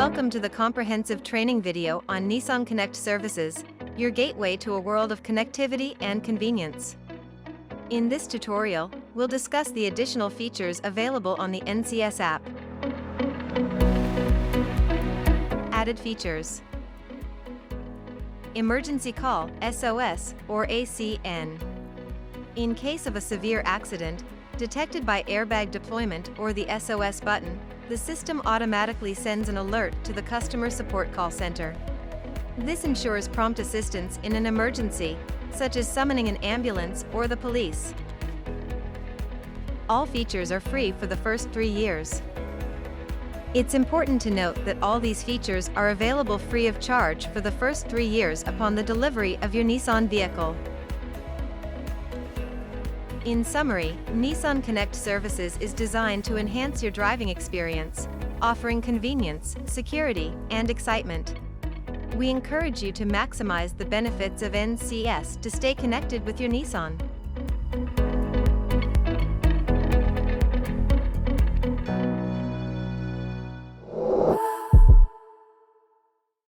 Welcome to the comprehensive training video on NissanConnect services, your gateway to a world of connectivity and convenience. In this tutorial, we'll discuss the additional features available on the NCS app. Added features: Emergency Call, SOS, or ACN. In case of a severe accident, detected by airbag deployment or the SOS button, the system automatically sends an alert to the customer support call center. This ensures prompt assistance in an emergency, such as summoning an ambulance or the police. All features are free for the first 3 years. It's important to note that all these features are available free of charge for the first 3 years upon the delivery of your Nissan vehicle. In summary, NissanConnect Services is designed to enhance your driving experience, offering convenience, security, and excitement. We encourage you to maximize the benefits of NCS to stay connected with your Nissan.